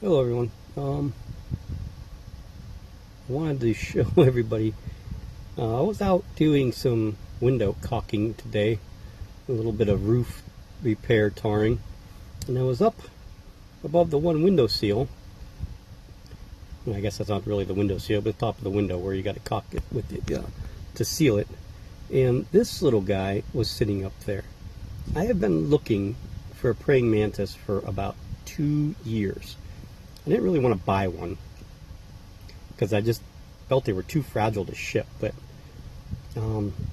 Hello everyone. I wanted to show everybody. I was out doing some window caulking today, a little bit of roof repair tarring, and I was up above the one window seal. And I guess that's not really the window seal, but the top of the window where you got to caulk it with it to seal it. And this little guy was sitting up there. I have been looking for a praying mantis for about 2 years. I didn't really want to buy one because I just felt they were too fragile to ship, but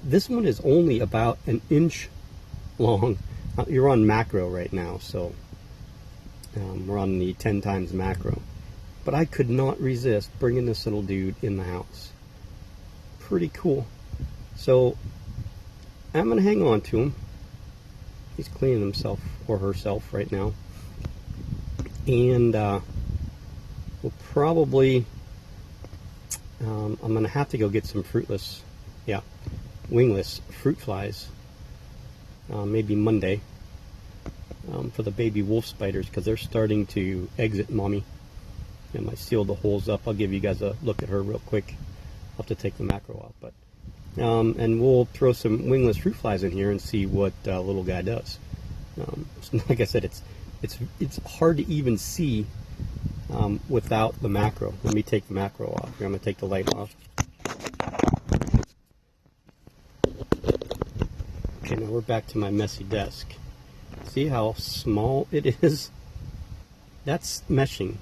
this one is only about an inch long. You're on macro right now, so we're on the 10 times macro, but I could not resist bringing this little dude in the house. Pretty cool. So I'm gonna hang on to him. He's cleaning himself or herself right now, and we'll probably I'm going to have to go get some wingless fruit flies, maybe Monday, for the baby wolf spiders, because they're starting to exit mommy. And I sealed the holes up. I'll give you guys a look at her real quick. I'll have to take the macro out, but and we'll throw some wingless fruit flies in here and see what little guy does. Like I said, it's hard to even see without the macro. Let me take the macro off. Here, I'm going to take the light off. Okay, now we're back to my messy desk. See how small it is? That's meshing,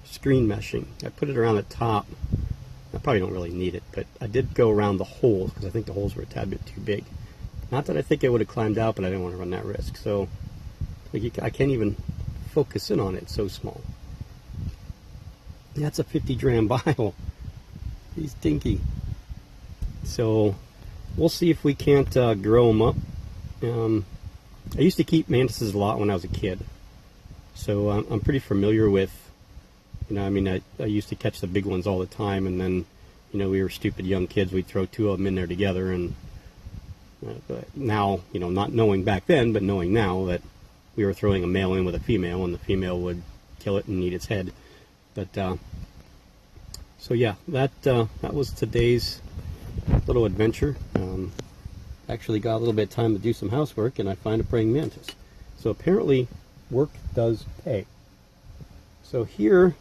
screen meshing. I put it around the top. I probably don't really need it, but I did go around the holes because I think the holes were a tad bit too big. Not that I think I would have climbed out, but I didn't want to run that risk. So I can't even focus in on it, it's so small. That's a 50 dram bile. He's dinky. So we'll see if we can't grow them up. I used to keep mantises a lot when I was a kid, so I'm pretty familiar with, I used to catch the big ones all the time, and then, we were stupid young kids, we'd throw two of them in there together, and but now, not knowing back then, but knowing now that we were throwing a male in with a female, and the female would kill it and eat its head. But so yeah, that was today's little adventure. Actually got a little bit of time to do some housework, and I find a praying mantis. So apparently work does pay. So here,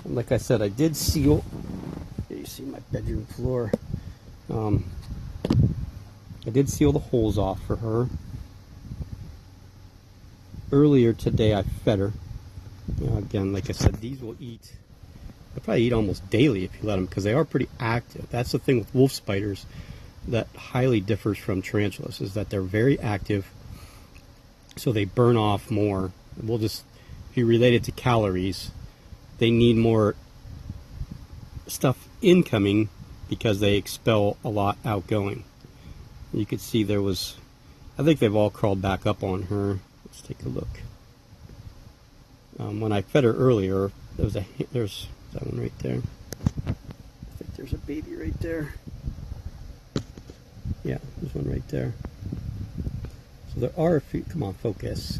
like I said, I did seal. You see my bedroom floor. I did seal the holes off for her. Earlier today I fed her. Again, like I said, these will eat. They'll probably eat almost daily if you let them, because they are pretty active. That's the thing with wolf spiders that highly differs from tarantulas, is that they're very active, so they burn off more. If you relate it to calories, they need more stuff incoming because they expel a lot outgoing. You could see I think they've all crawled back up on her. Let's take a look. When I fed her earlier, there's that one right there. I think there's a baby right there. Yeah, there's one right there. So there are a few. Come on, focus.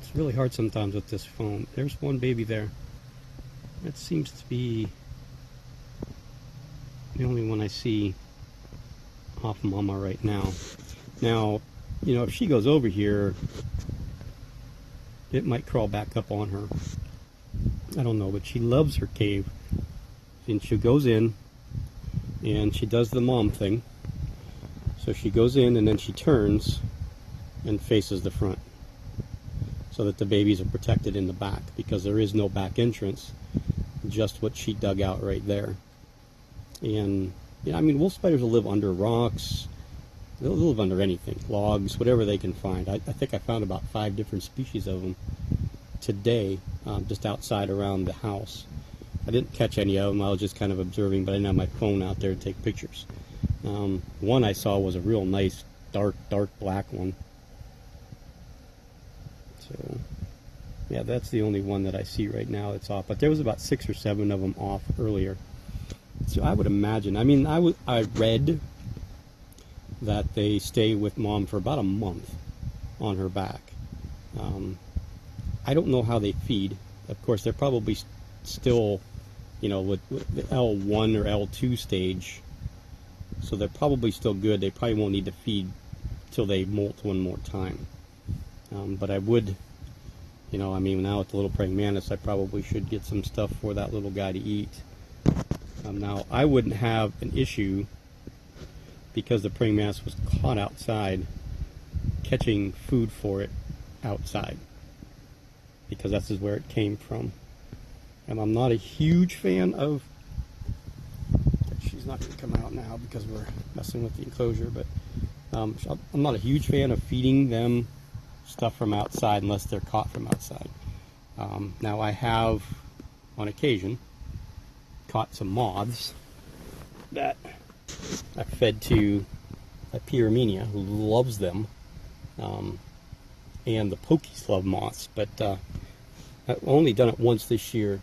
It's really hard sometimes with this phone. There's one baby there. That seems to be the only one I see off mama right now. Now, if she goes over here, it might crawl back up on her. I don't know, but she loves her cave. And she goes in, and she does the mom thing. So she goes in, and then she turns and faces the front, so that the babies are protected in the back, because there is no back entrance, just what she dug out right there. And wolf spiders will live under rocks. They'll live under anything, logs, whatever they can find. I think I found about 5 different species of them today, just outside around the house. I didn't catch any of them. I was just kind of observing, but I didn't have my phone out there to take pictures. One I saw was a real nice dark black one. So yeah, that's the only one that I see right now that's off. But there was about 6 or 7 of them off earlier. So I would imagine. I read that they stay with mom for about a month on her back. I don't know how they feed. Of course, they're probably still, with the L1 or L2 stage, so they're probably still good. They probably won't need to feed till they molt one more time. But I would, now with the little praying mantis, I probably should get some stuff for that little guy to eat. Now, I wouldn't have an issue, because the praying mantis was caught outside, catching food for it outside, because that's where it came from. And I'm not a huge fan of, she's not going to come out now because we're messing with the enclosure, but I'm not a huge fan of feeding them stuff from outside unless they're caught from outside. Now, I have on occasion caught some moths that I fed to a P. Armenia, who loves them, and the pokies love moths, but I've only done it once this year,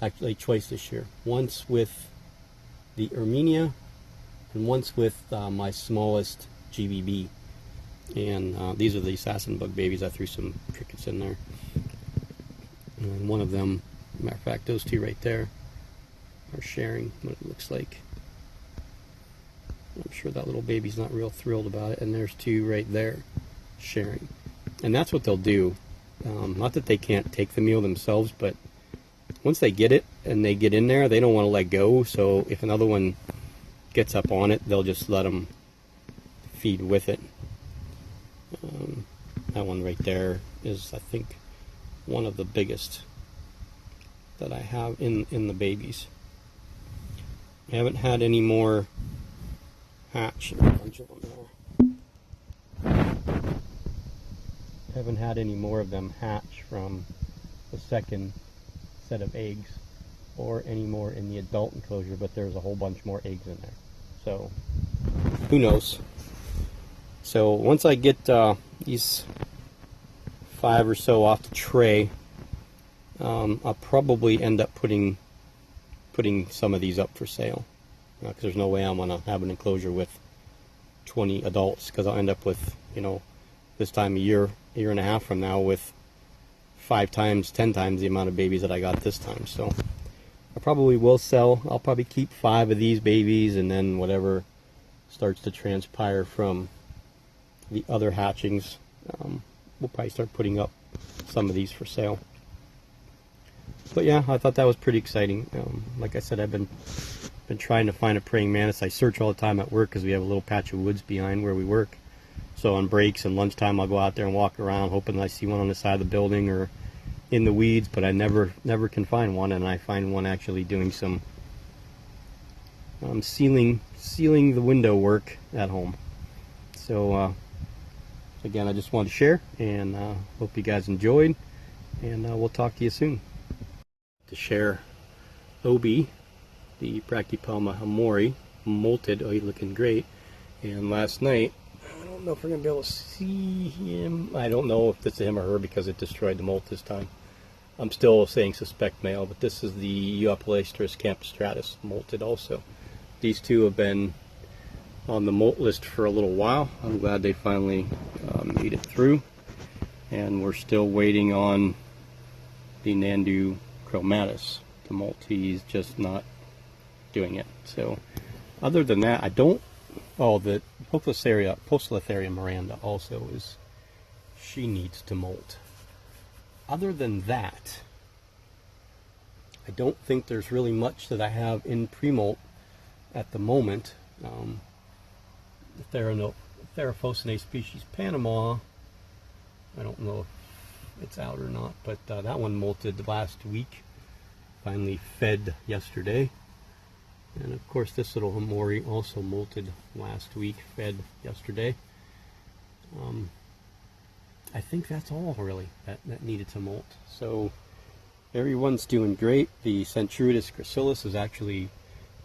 actually twice this year. Once with the Armenia and once with my smallest GBB. And these are the assassin bug babies. I threw some crickets in there. And one of them, matter of fact, those two right there are sharing what it looks like. I'm sure that little baby's not real thrilled about it. And there's two right there sharing. And that's what they'll do. Not that they can't take the meal themselves, but once they get it and they get in there, they don't want to let go. So if another one gets up on it, they'll just let them feed with it. That one right there is, I think, one of the biggest that I have in the babies. I haven't had any more hatch. A bunch of them there. Haven't had any more of them hatch from the second set of eggs, or any more in the adult enclosure, but there's a whole bunch more eggs in there. So, who knows? So once I get these 5 or so off the tray, I'll probably end up putting some of these up for sale, because there's no way I'm gonna have an enclosure with 20 adults, because I'll end up with, this time a year and a half from now, with 5 times, 10 times the amount of babies that I got this time. So I probably will sell. I'll probably keep 5 of these babies, and then whatever starts to transpire from the other hatchings, we'll probably start putting up some of these for sale. But yeah, I thought that was pretty exciting. Like I said, I've been trying to find a praying mantis. I search all the time at work because we have a little patch of woods behind where we work. So on breaks and lunchtime, I'll go out there and walk around, hoping that I see one on the side of the building or in the weeds. But I never can find one, and I find one actually doing some sealing the window work at home. So again, I just wanted to share, and hope you guys enjoyed, and we'll talk to you soon. To share Obi, the Brachypelma hamori, molted. Oh, he's looking great. And last night, I don't know if we're going to be able to see him. I don't know if it's him or her because it destroyed the molt this time. I'm still saying suspect male, but this is the Euopalaestrus campostratus, molted also. These two have been on the molt list for a little while. I'm glad they finally made it through. And we're still waiting on the Nandu chromatus to molt. He's just not doing it. So other than that, I don't. Oh, the Poecilotheria miranda also is, she needs to molt. Other than that, I don't think there's really much that I have in pre-molt at the moment. The Theraphosinate species Panama, I don't know if it's out or not, but that one molted last week. Finally fed yesterday. And of course this little hamori also molted last week, fed yesterday. I think that's all really that needed to molt. So everyone's doing great. The Centruridis gracilis is actually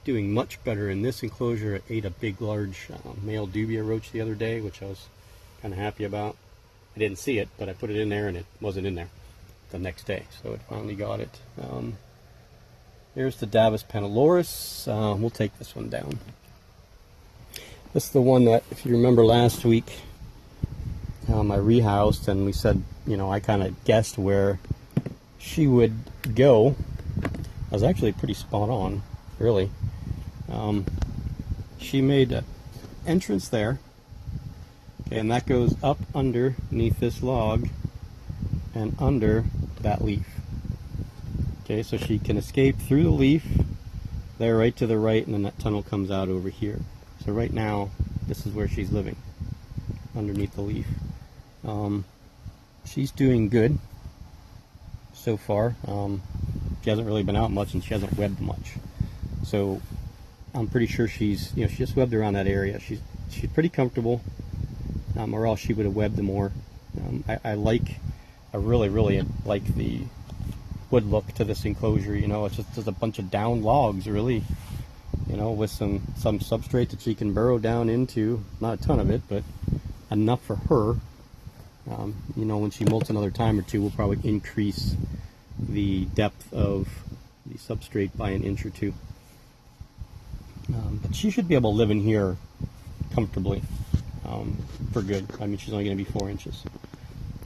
doing much better in this enclosure. It ate a big large male dubia roach the other day, which I was kind of happy about. I didn't see it, but I put it in there and it wasn't in there the next day, so it finally got it. Here's the Davus paniloris. We'll take this one down. This is the one that, if you remember last week, I rehoused, and we said, I kind of guessed where she would go. I was actually pretty spot on, really. She made an entrance there, okay, and that goes up underneath this log and under that leaf. Okay, so she can escape through the leaf there right to the right, and then that tunnel comes out over here. So right now, this is where she's living, underneath the leaf. She's doing good so far. She hasn't really been out much, and she hasn't webbed much. So I'm pretty sure she's, she just webbed around that area. She's pretty comfortable, or else she would have webbed more. I really like the wood look to this enclosure. It's just a bunch of down logs, really, with some substrate that she can burrow down into. Not a ton of it, but enough for her. When she molts another time or two, we'll probably increase the depth of the substrate by an inch or two. But she should be able to live in here comfortably, for good. I mean, she's only going to be 4 inches.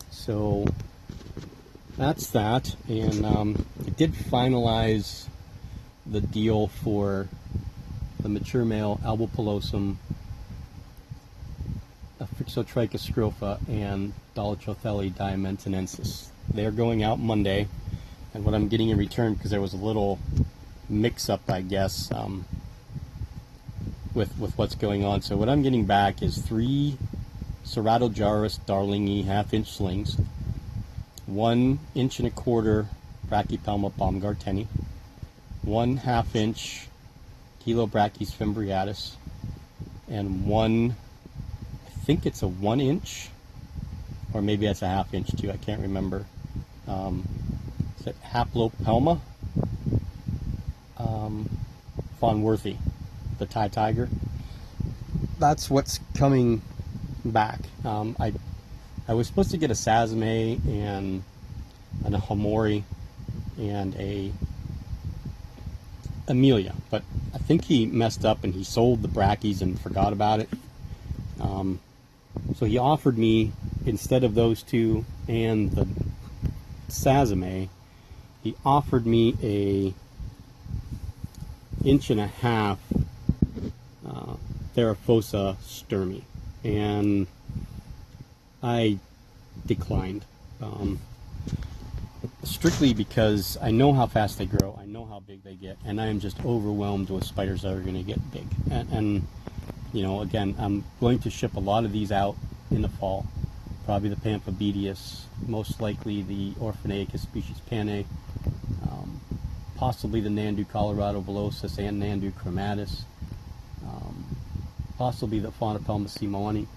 So that's that. And I did finalize the deal for the mature male Albopilosum, Phrixotricha scrofa, and Dolichothele diamentinensis. They're going out Monday, and what I'm getting in return, because there was a little mix-up, I guess, with what's going on. So what I'm getting back is 3 Ceratojarus darlingi half-inch slings, 1 1/4 inch Brachypelma baumgarteni, 1 1/2 inch Chelobrachys fimbriatus, and 1, I think it's a 1 inch, or maybe that's a 1/2 inch too, I can't remember. Is it Haplopelma? Fawnworthy, the Thai tiger. That's what's coming back. I was supposed to get a Sazame and a Hamori and a Amelia, but I think he messed up and he sold the Brackies and forgot about it. So he offered me, instead of those two and the Sazame, he offered me a 1.5 inch Theraphosa sturmey, and I declined, strictly because I know how fast they grow, I know how big they get, and I am just overwhelmed with spiders that are going to get big. And again, I'm going to ship a lot of these out in the fall. Probably the Pamphobedius, most likely the Orphanaceous species Panay, possibly the Nandu Colorado villosus and Nandu chromatus, possibly the Faunopelma simoni.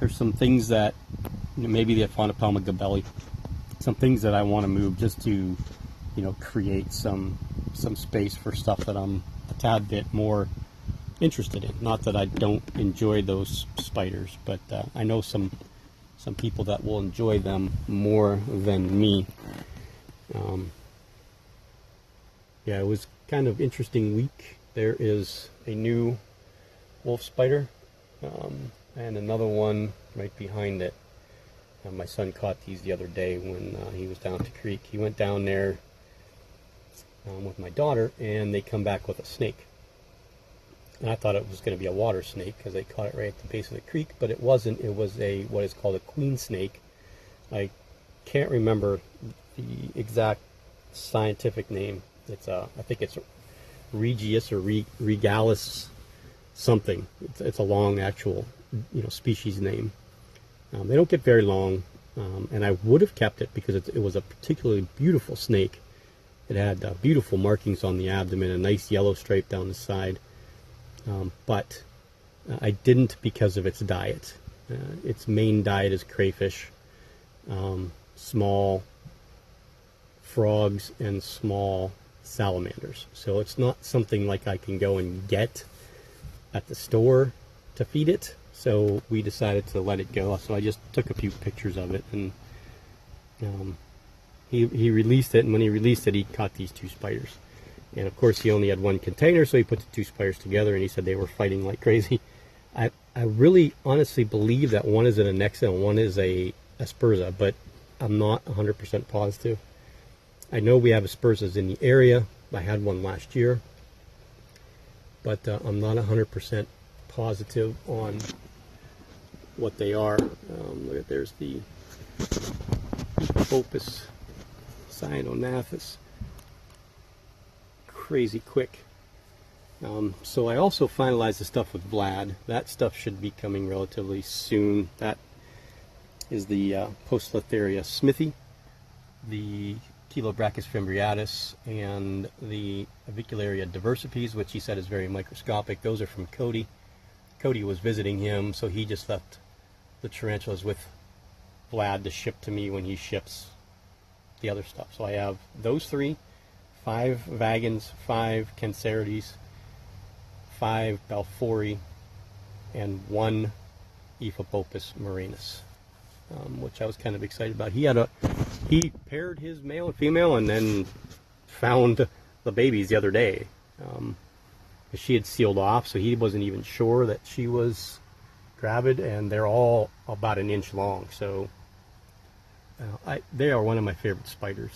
There's some things that, maybe the Faunopelma gabelli, some things that I want to move just to, create some space for stuff that I'm a tad bit more interested in. Not that I don't enjoy those spiders, but I know some people that will enjoy them more than me. Yeah, it was kind of interesting week. There is a new wolf spider, and another one right behind it. My son caught these the other day when he was down at the creek. He went down there with my daughter, and they come back with a snake. And I thought it was going to be a water snake because they caught it right at the base of the creek, but it wasn't. It was what is called a queen snake. I can't remember the exact scientific name. It's I think it's Regius or Regalis something. It's a long actual species name. They don't get very long, and I would have kept it because it was a particularly beautiful snake. It had beautiful markings on the abdomen, a nice yellow stripe down the side. But I didn't because of its diet. Its main diet is crayfish, small frogs, and small salamanders. So it's not something like I can go and get at the store to feed it. So we decided to let it go. So I just took a few pictures of it, and he released it. And when he released it, he caught these 2 spiders. And of course he only had one container, so he put the two spiders together, and he said they were fighting like crazy. I really honestly believe that one is an Anexa and one is a Asperza, but I'm not 100% positive. I know we have Asperzas in the area. I had one last year, but I'm not 100% positive on what they are. Look at, there's the Opus Cyanonaphis. Crazy quick. So I also finalized the stuff with Vlad. That stuff should be coming relatively soon. That is the Poecilotheria smithi, the Chilobrachys fimbriatus, and the Avicularia diversipes, which he said is very microscopic. Those are from Cody. Cody was visiting him, so he just left the tarantulas with Vlad to ship to me when he ships the other stuff. So I have those three, 5 Vagans, 5 Cancerides, 5 Balfouri, and 1 Ephapopus murinus, which I was kind of excited about. He paired his male and female and then found the babies the other day. She had sealed off, so he wasn't even sure that she was gravid, and they're all about an inch long. So they are one of my favorite spiders.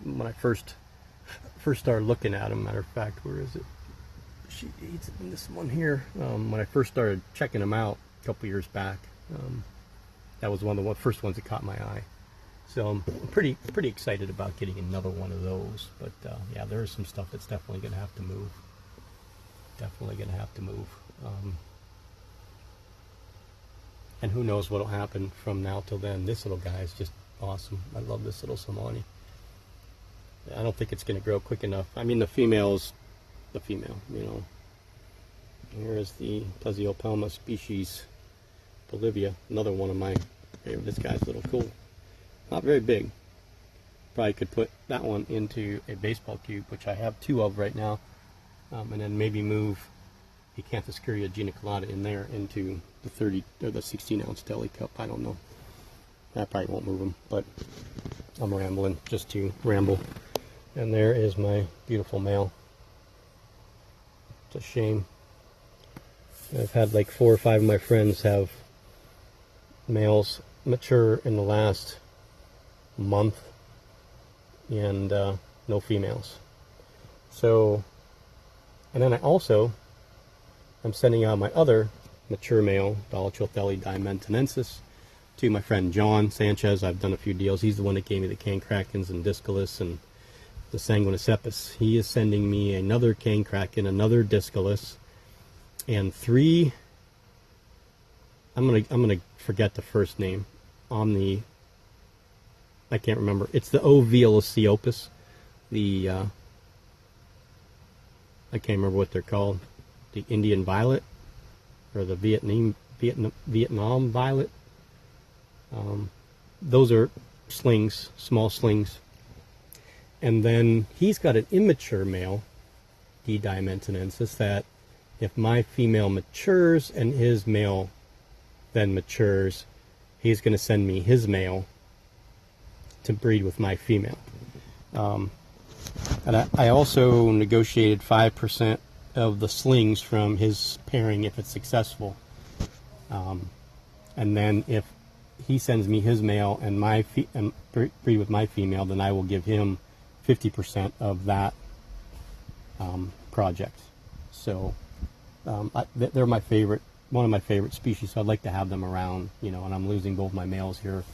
When I first started looking at them, matter of fact, where is it? She eats in this one here. When I first started checking them out a couple years back, that was one of the first ones that caught my eye. So I'm pretty excited about getting another one of those. But yeah, there is some stuff that's definitely going to have to move. Definitely going to have to move. And who knows what will happen from now till then. This little guy is just awesome. I love this little Somani. I don't think it's going to grow quick enough. I mean, the female's the female, you know. Here is the Plesiopelma species Bolivia, another one of my favorite. This guy's a little cool. Not very big. Probably could put that one into a baseball cube, which I have 2 of right now, and then maybe move the Acanthoscuria geniculata in there into the 30 or the 16-ounce deli cup. I don't know. I probably won't move them, but I'm rambling just to ramble. And there is my beautiful male. It's a shame. I've had like 4 or 5 of my friends have males mature in the last month, and no females. So, and then I'm sending out my other mature male, Dolichothele diamentinensis, to my friend John Sanchez. I've done a few deals. He's the one that gave me the cancracens and discalus and the sanguinicepus. He is sending me another cancraken, another discalus, and 3. I'm gonna forget the first name. I can't remember. It's the Oviolociopus. I can't remember what they're called. The Indian violet, or the Vietnam violet. Those are slings, small slings. And then he's got an immature male, D. diamentinensis, that if my female matures and his male then matures, he's going to send me his male to breed with my female. And I also negotiated 5% of the slings from his pairing if it's successful. And then if he sends me his male and breed with my female, then I will give him 50% of that project. So they're my favorite, one of my favorite species. So I'd like to have them around, you know. And I'm losing both my males here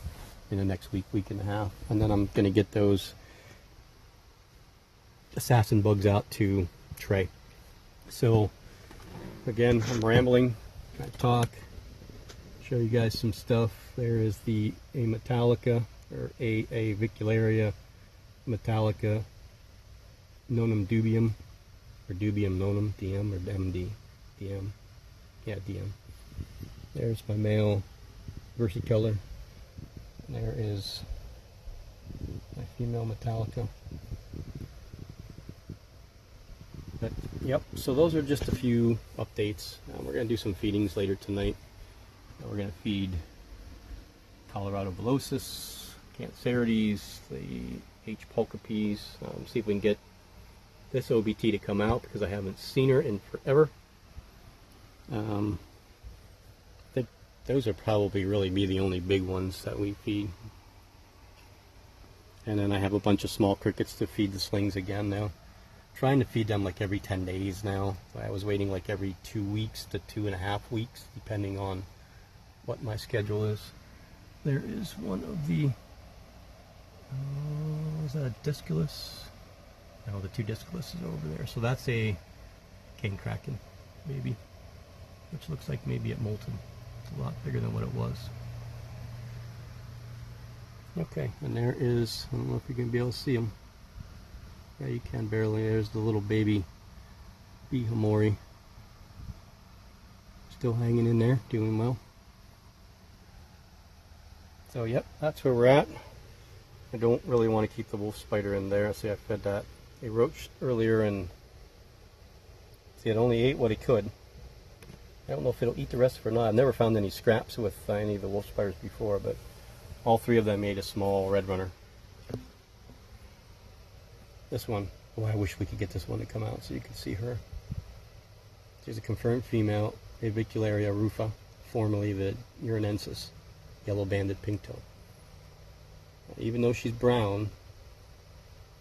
in the next week and a half, and then I'm going to get those assassin bugs out to Trey. So again, I'm rambling. I talk, show you guys some stuff. There is the Metallica, or Avicularia Metallica nonum dubium, or dubium nonum, DM or MD, DM, yeah, DM. There's my male versicolor. There is my female Metallica. But yep, so those are just a few updates. We're going to do some feedings later tonight. We're going to feed Colorado Velocis, Cancerides, the H. pulchripes, see if we can get this OBT to come out because I haven't seen her in forever. Those are probably really be the only big ones that we feed. And then I have a bunch of small crickets to feed the slings again now. Trying to feed them like every 10 days now. I was waiting like every 2 weeks to 2.5 weeks, depending on what my schedule is. There is one of the, is that a disculus? No, the two disculus is over there. So that's a cane kraken, maybe, which looks like maybe it molted. It's a lot bigger than what it was. Okay, and there is, I don't know if you're going to be able to see them. Yeah, you can barely. There's the little baby bee hamori. Still hanging in there, doing well. So yep, that's where we're at. I don't really want to keep the wolf spider in there. See, I fed that a roach earlier, and see, it only ate what it could. I don't know if it'll eat the rest of it or not. I've never found any scraps with any of the wolf spiders before, but all three of them ate a small red runner. This one, oh, I wish we could get this one to come out so you can see her. She's a confirmed female, Avicularia rufa, formerly the Uranensis, yellow-banded pinktoe. Even though she's brown,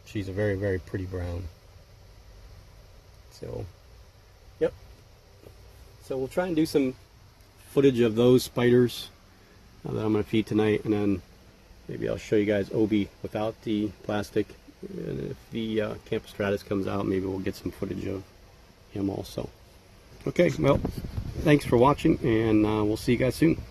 she's a very, very pretty brown. So, yep. So we'll try and do some footage of those spiders that I'm going to feed tonight, and then maybe I'll show you guys Obi without the plastic. And if the Camptostratus comes out, maybe we'll get some footage of him also. Okay, well, thanks for watching, and we'll see you guys soon.